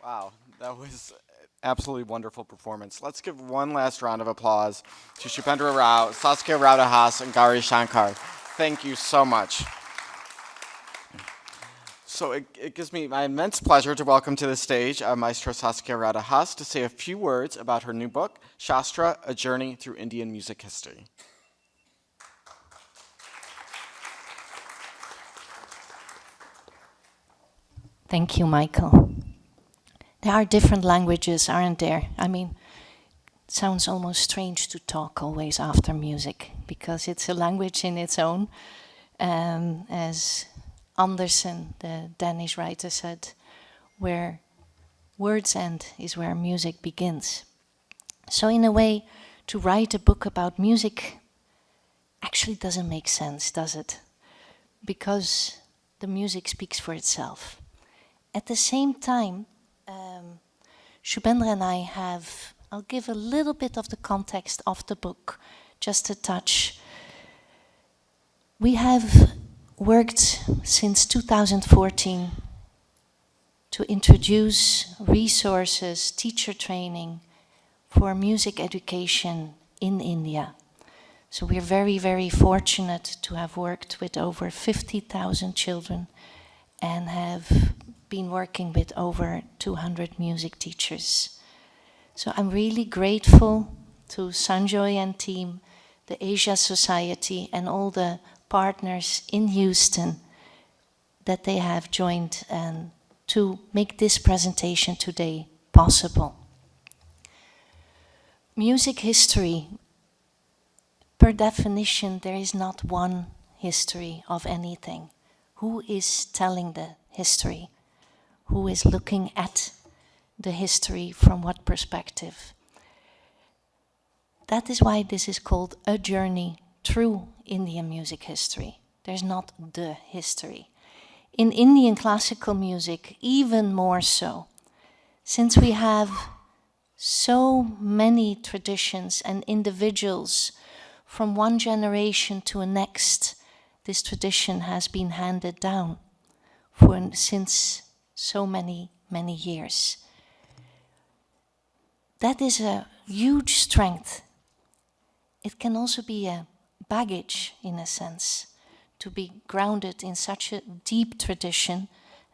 Wow, that was absolutely wonderful performance. Let's give one last round of applause to Shubhendra Rao, Saskia Rao-de Haas, and Gauri Shankar. Thank you so much. So it gives me my immense pleasure to welcome to the stage Maestro Saskia Rao-de Haas to say a few words about her new book, Shāstra, A Journey Through Indian Music History. Thank you, Michael. There are different languages, aren't there? I mean, it sounds almost strange to talk always after music because it's a language in its own. As Andersen, the Danish writer, said, where words end is where music begins. So in a way, to write a book about music actually doesn't make sense, does it? Because the music speaks for itself. At the same time, Shubhendra and I I'll give a little bit of the context of the book, just a touch. We have worked since 2014 to introduce resources, teacher training for music education in India. So we're very, very fortunate to have worked with over 50,000 children and have been working with over 200 music teachers. So I'm really grateful to Sanjoy and team, the Asia Society, and all the partners in Houston that they have joined and to make this presentation today possible. Music history, per definition, there is not one history of anything. Who is telling the history? Who is looking at the history from what perspective? That is why this is called A Journey Through Indian Music History. There's not the history. In Indian classical music, even more so, since we have so many traditions and individuals from one generation to a next, this tradition has been handed down since so many, many years. That is a huge strength. It can also be a baggage, in a sense, to be grounded in such a deep tradition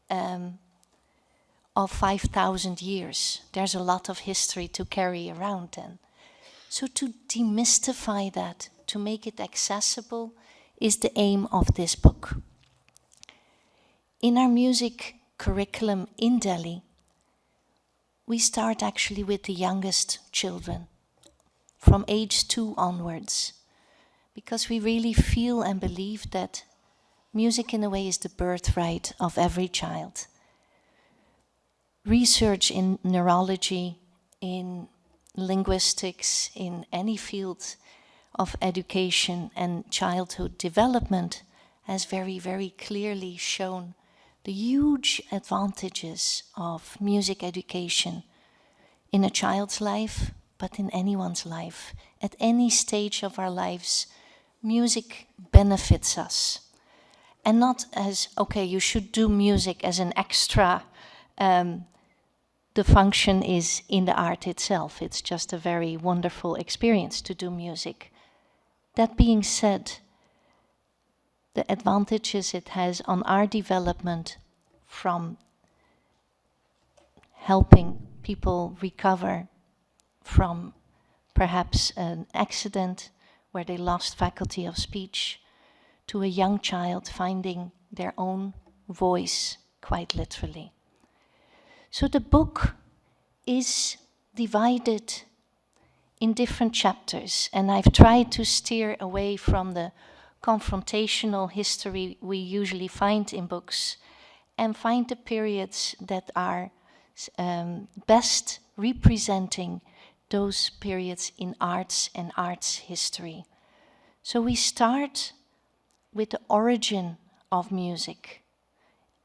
of 5,000 years. There's a lot of history to carry around then. So to demystify that, to make it accessible, is the aim of this book. In our music curriculum in Delhi, we start actually with the youngest children, from age 2 onwards, because we really feel and believe that music in a way is the birthright of every child. Research in neurology, in linguistics, in any field of education and childhood development has very, very clearly shown the huge advantages of music education in a child's life, but in anyone's life. At any stage of our lives, music benefits us. And not as, okay, you should do music as an extra. The function is in the art itself. It's just a very wonderful experience to do music. That being said, the advantages it has on our development from helping people recover from perhaps an accident where they lost faculty of speech, to a young child finding their own voice, quite literally. So the book is divided in different chapters, and I've tried to steer away from the confrontational history we usually find in books and find the periods that are best representing those periods in arts and arts history. So we start with the origin of music.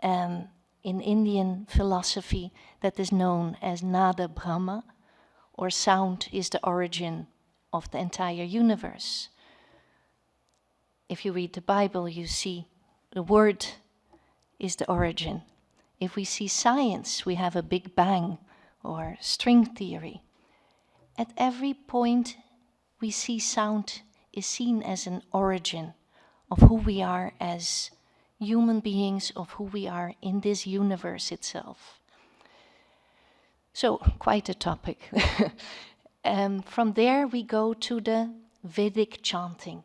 In Indian philosophy, that is known as Nada Brahma, or sound is the origin of the entire universe. If you read the Bible, you see the word is the origin. If we see science, we have a Big Bang or string theory. At every point we see sound is seen as an origin of who we are as human beings, of who we are in this universe itself. So, quite a topic. From there we go to the Vedic chanting,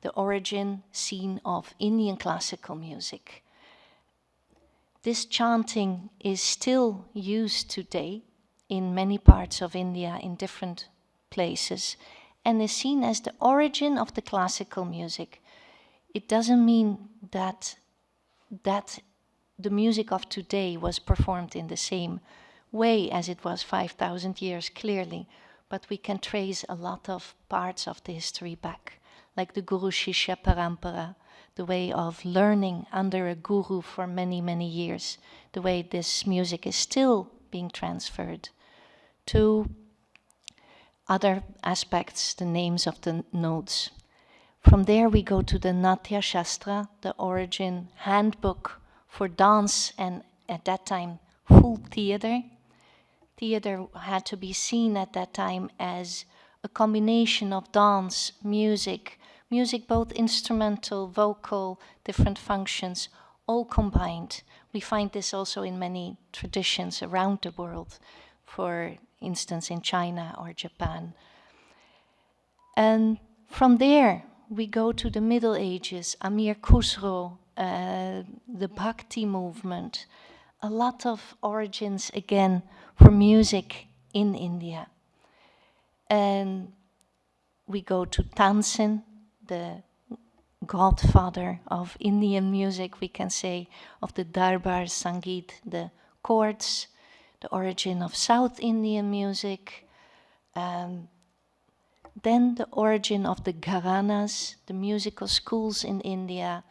the origin scene of Indian classical music. This chanting is still used today in many parts of India, in different places, and is seen as the origin of the classical music. It doesn't mean that the music of today was performed in the same way as it was 5,000 years, clearly, but we can trace a lot of parts of the history back, like the Guru Shishya Parampara, the way of learning under a guru for many, many years, the way this music is still being transferred to other aspects, the names of the notes. From there we go to the Natya Shāstra, the origin handbook for dance, and at that time full theater. Theater had to be seen at that time as a combination of dance, music both instrumental, vocal, different functions, all combined. We find this also in many traditions around the world, for instance in China or Japan. And from there we go to the Middle Ages, Amir Khusro, the Bhakti movement, a lot of origins again for music in India. And we go to Tansen, the godfather of Indian music, we can say, of the Darbar Sangeet, the chords, the origin of South Indian music, then the origin of the gharanas, the musical schools in India,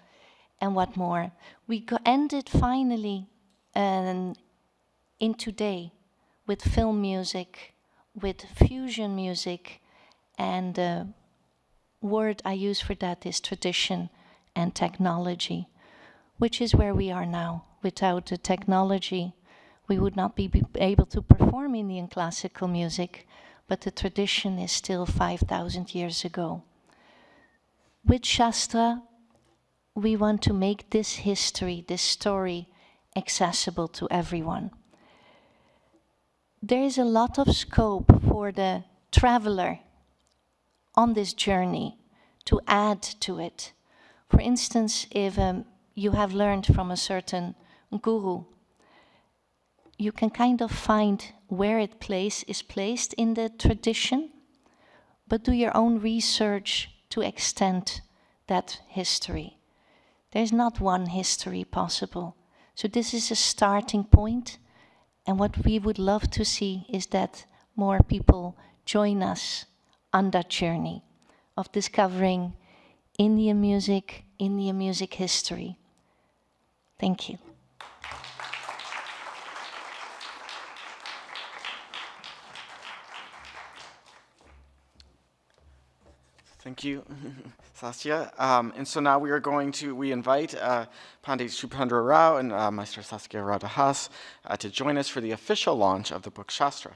and what more. We ended finally in today with film music, with fusion music, and the word I use for that is tradition and technology, which is where we are now. Without the technology, we would not be able to perform Indian classical music, but the tradition is still 5,000 years ago. With Shastra, we want to make this history, this story, accessible to everyone. There is a lot of scope for the traveler on this journey to add to it. For instance, if you have learned from a certain guru, you can kind of find where it is placed in the tradition, but do your own research to extend that history. There's not one history possible. So this is a starting point, and what we would love to see is that more people join us on that journey of discovering Indian music history. Thank you. Thank you, Saskia. And so now we invite Pandit Shubhendra Rao and Master Saskia Rao-de Haas to join us for the official launch of the book Shāstra.